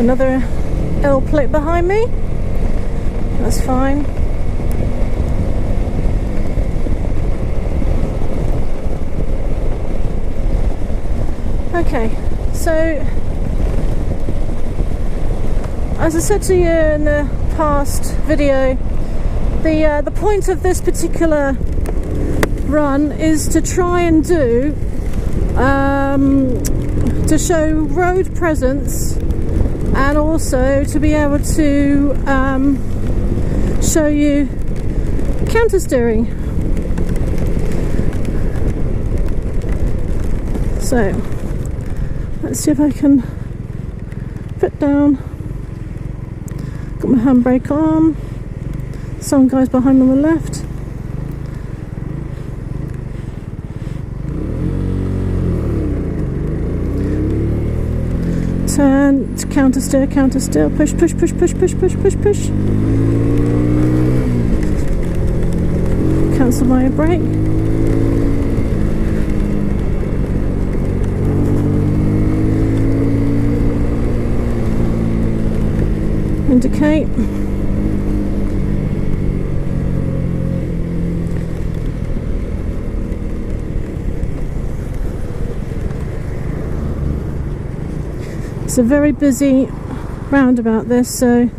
Another L plate behind me. That's fine. Okay, so as I said to you in the past video, the point of this particular run is to try and to show road presence, and also to be able to show you counter steering. So let's see if I can fit down. Got my handbrake on. Some guys behind on the left. Turn to counter steer, push, push, push, push, push, push, push, push. Cancel my brake. Indicate. It's a very busy roundabout, this, so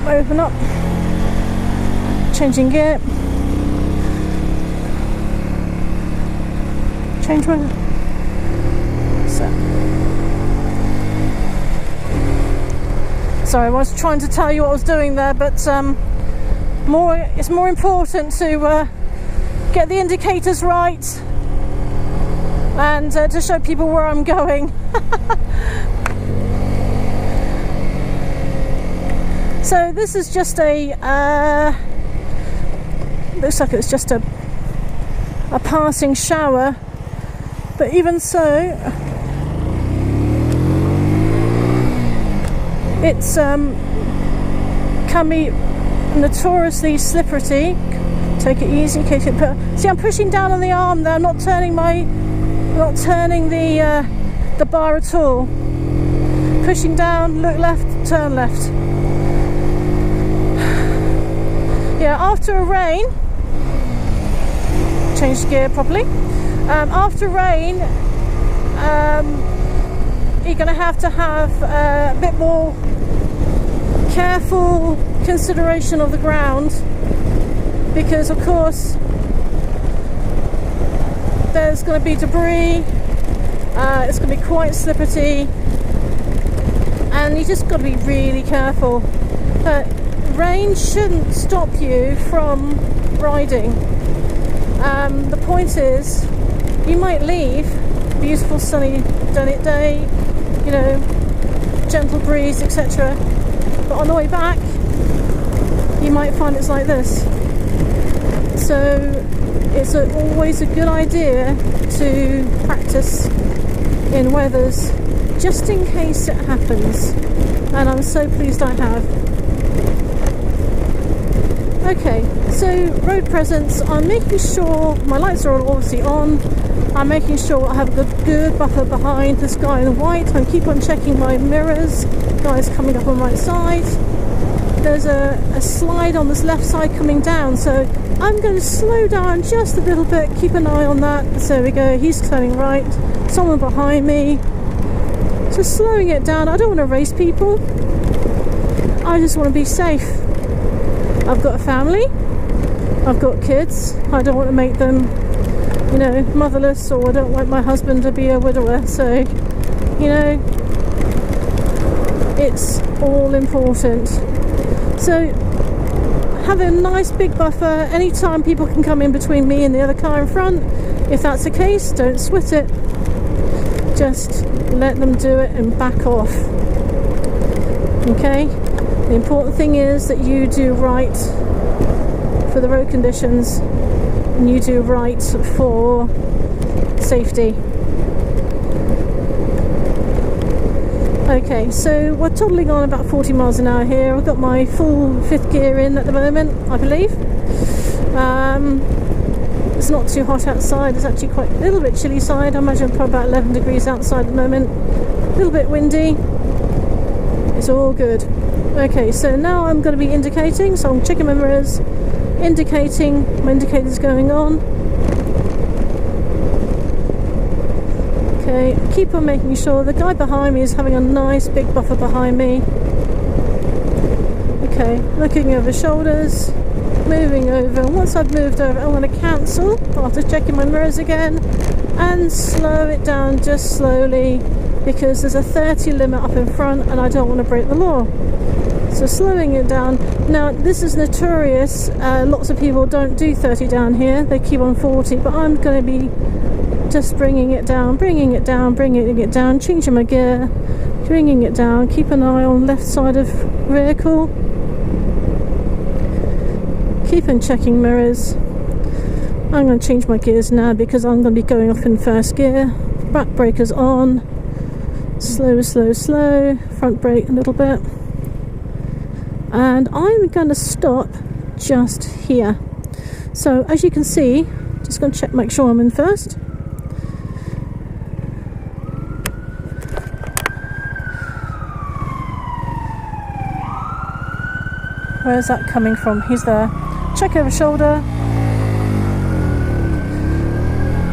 open up, changing gear, change my sorry, I was trying to tell you what I was doing there, but it's more important to get the indicators right and to show people where I'm going. So this is just a looks like it's just a passing shower, but even so, it's can be notoriously slippery. Take it easy in case you put. See, I'm pushing down on the arm there. I'm not turning the bar at all. Pushing down, look left, turn left. Yeah, after a rain, change the gear properly. After rain, you're going to have a bit more careful consideration of the ground, because of course there's going to be debris, it's going to be quite slippery, and you just got to be really careful. But rain shouldn't stop you from riding. The point is, you might leave beautiful sunny day, you know, gentle breeze, etc. But on the way back, you might find it's like this. So it's always a good idea to practice in weathers, just in case it happens. And I'm so pleased I have. Okay, so road presence, I'm making sure my lights are obviously on. I'm making sure I have a good buffer behind this guy in white. I keep on checking my mirrors. Guys coming up on my right side. There's a slide on this left side coming down, so I'm going to slow down just a little bit. Keep an eye on that. So there we go, he's turning right. Someone behind me. Just slowing it down. I don't want to race people. I just want to be safe. I've got a family, I've got kids, I don't want to make them, you know, motherless, or I don't want my husband to be a widower, so, you know, it's all important. So, have a nice big buffer. Anytime people can come in between me and the other car in front, if that's the case, don't sweat it. Just let them do it and back off. Okay? The important thing is that you do right for the road conditions, and you do right for safety. Okay, so we're toddling on about 40 miles an hour here. I've got my full fifth gear in at the moment, I believe. It's not too hot outside. It's actually quite a little bit chilly side. I imagine probably about 11 degrees outside at the moment. A little bit windy. It's all good. Okay, so now I'm going to be indicating. So I'm checking my mirrors, indicating. My indicator's going on. Okay, keep on making sure the guy behind me is having a nice big buffer behind me. Okay, looking over shoulders, moving over. Once I've moved over, I'm going to cancel after checking my mirrors again and slow it down just slowly, because there's a 30 limit up in front and I don't want to break the law. So slowing it down. Now this is notorious, lots of people don't do 30 down here, they keep on 40, but I'm going to be just bringing it down, bringing it down, bringing it down, changing my gear, bringing it down. Keep an eye on left side of vehicle. Keep on checking mirrors. I'm going to change my gears now because I'm going to be going off in first gear. Back braker's on. Slow, slow, slow. Front brake a little bit. And I'm going to stop just here. So as you can see, just going to check, make sure I'm in first. Where's that coming from? He's there. Check over shoulder.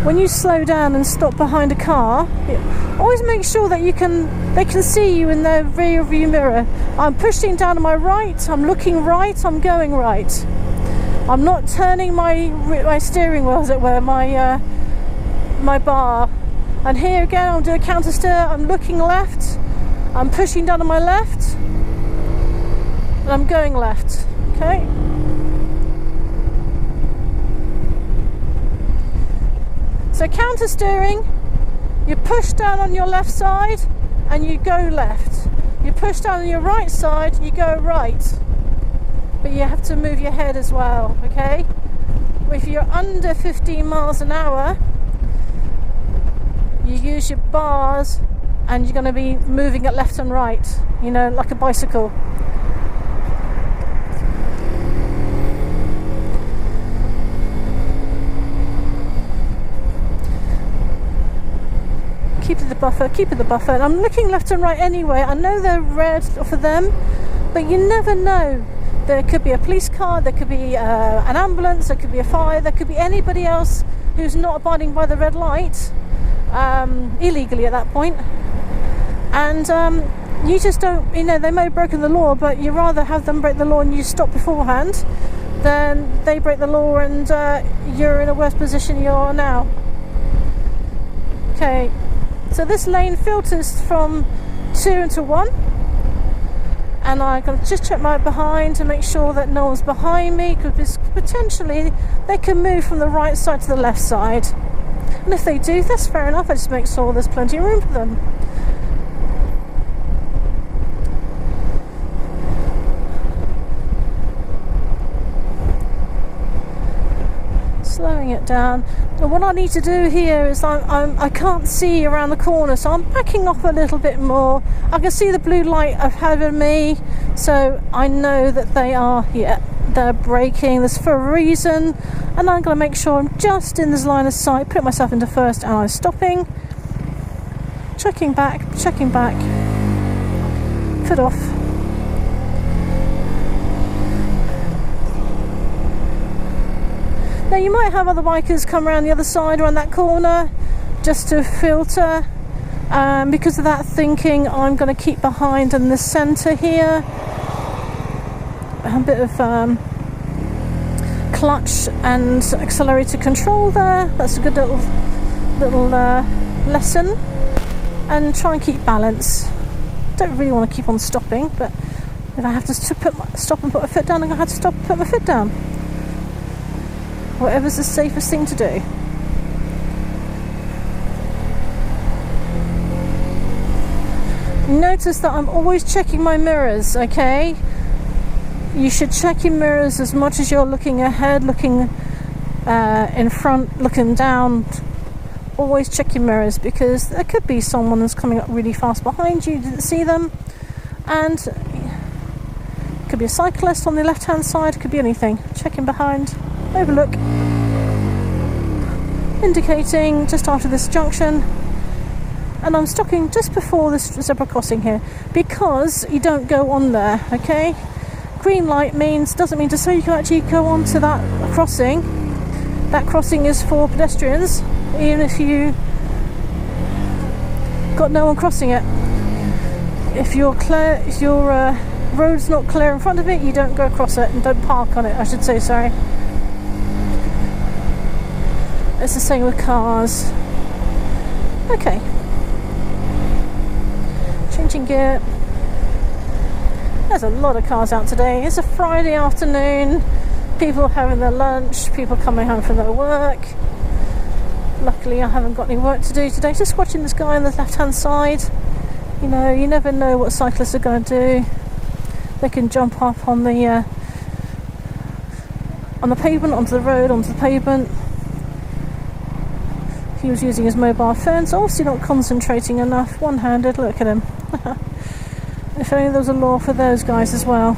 When you slow down and stop behind a car, always make sure that they can see you in their rear view mirror. I'm pushing down to my right, I'm looking right, I'm going right. I'm not turning my steering wheel, as it were, my bar. And here again, I'm doing a counter steer, I'm looking left, I'm pushing down to my left, and I'm going left, okay? So counter steering, you push down on your left side and you go left. You push down on your right side, you go right. But you have to move your head as well, okay? If you're under 15 miles an hour, you use your bars and you're going to be moving it left and right, you know, like a bicycle. Keep the buffer. And I'm looking left and right anyway. I know they're red for them, but you never know. There could be a police car, there could be an ambulance, there could be a fire, there could be anybody else who's not abiding by the red light illegally at that point. And you just don't, you know, they may have broken the law, but you rather have them break the law and you stop beforehand than they break the law and you're in a worse position you are now. Okay. So this lane filters from 2 into 1, and I'm going to just check my behind to make sure that no one's behind me, because potentially they can move from the right side to the left side, and if they do, that's fair enough. I just make sure there's plenty of room for them. Slowing it down. And what I need to do here is I can't see around the corner, so I'm backing off a little bit more. I can see the blue light ahead of me, so I know that they are here. They're braking. This for a reason, and I'm going to make sure I'm just in this line of sight. Put myself into first, and I'm stopping, checking back, foot off. Now you might have other bikers come around the other side, around that corner, just to filter. Because of that thinking, I'm going to keep behind in the centre here. A bit of clutch and accelerator control there. That's a good little lesson. And try and keep balance. Don't really want to keep on stopping, but if I have to stop and put my foot down, I'm going to have to stop and put my foot down. Whatever's the safest thing to do. Notice that I'm always checking my mirrors, okay? You should check your mirrors as much as you're looking ahead, looking in front, looking down, always check your mirrors, because there could be someone that's coming up really fast behind you didn't see them, and it could be a cyclist on the left hand side, it could be anything. Checking behind, overlook, indicating just after this junction, and I'm stopping just before this zebra crossing here, because you don't go on there, okay? Green light doesn't mean to say you can actually go on to that crossing. That crossing is for pedestrians, even if you got no one crossing it. If your road's not clear in front of it, you don't go across it, and don't park on it, I should say, sorry. It's the same with cars. Okay. Changing gear. There's a lot of cars out today. It's a Friday afternoon. People having their lunch, people coming home from their work. Luckily I haven't got any work to do today. Just watching this guy on the left hand side. You know, you never know what cyclists are going to do. They can jump up on the pavement, onto the road, onto the pavement. He was using his mobile phone, so obviously not concentrating enough. One-handed, look at him. If only there was a law for those guys as well.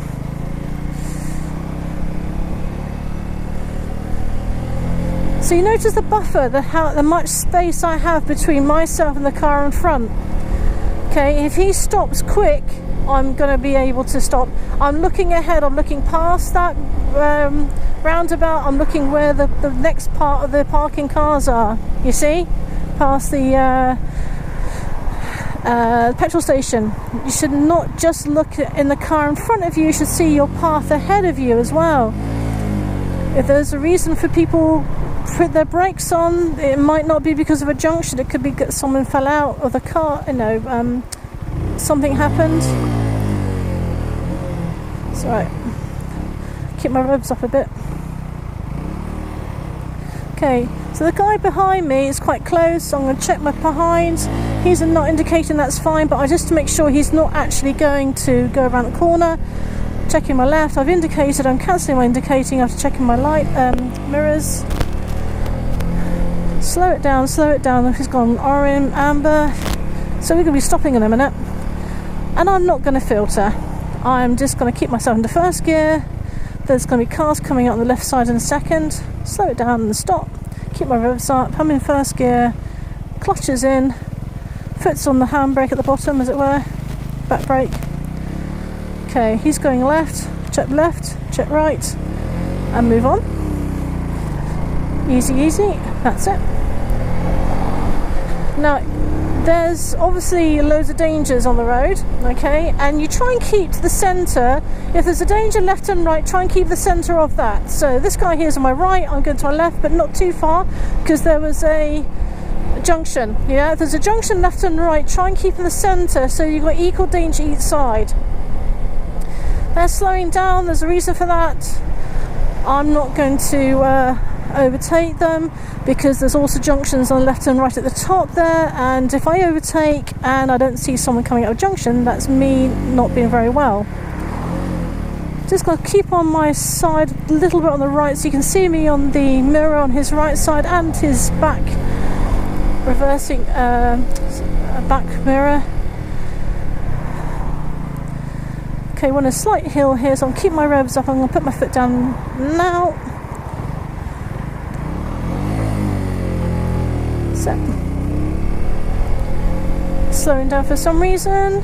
So you notice the buffer, the much space I have between myself and the car in front. Okay, if he stops quick, I'm going to be able to stop. I'm looking ahead, I'm looking past that roundabout, I'm looking where the next part of the parking cars are, you see? Past the petrol station. You should not just look in the car in front of you, you should see your path ahead of you as well. If there's a reason for people put their brakes on, it might not be because of a junction, it could be someone fell out of the car, you know, something happened. It's alright. Keep my revs up a bit. Okay, so the guy behind me is quite close, so I'm going to check my behind. He's not indicating, that's fine, but just to make sure he's not actually going to go around the corner. Checking my left, I've indicated, I'm cancelling my indicating after checking my light mirrors. Slow it down, he's gone orange, amber, so we're going to be stopping in a minute. And I'm not going to filter, I'm just going to keep myself into first gear. There's going to be cars coming out on the left side in a second. Slow it down and stop. Keep my revs up. I'm in first gear. Clutch is in. Foot's on the handbrake at the bottom, as it were. Back brake. Okay, he's going left. Check right. And move on. Easy, easy. That's it. Now, there's obviously loads of dangers on the road, okay, and you try and keep to the centre. If there's a danger left and right, try and keep the centre of that. So this guy here is on my right, I'm going to my left, but not too far, because there was a junction. Yeah, if there's a junction left and right, try and keep in the centre, so you've got equal danger each side. They're slowing down, there's a reason for that. I'm not going to overtake them, because there's also junctions on the left and right at the top there, and if I overtake and I don't see someone coming out of a junction, that's me not being very well. Just going to keep on my side a little bit on the right, so you can see me on the mirror on his right side and his back reversing back mirror. Okay, we're on a slight hill here, so I'm keeping my revs up. I'm going to put my foot down now. Slowing down for some reason.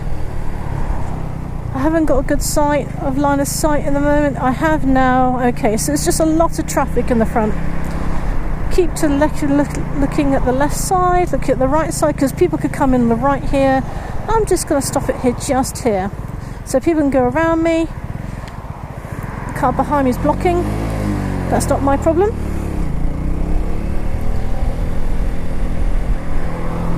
I haven't got a good sight of line of sight in the moment. I have now. Okay, so it's just a lot of traffic in the front. Keep to looking at the left side, looking at the right side, because people could come in the right here. I'm just going to stop it here, just here, so people can go around me. The car behind me is blocking. That's not my problem.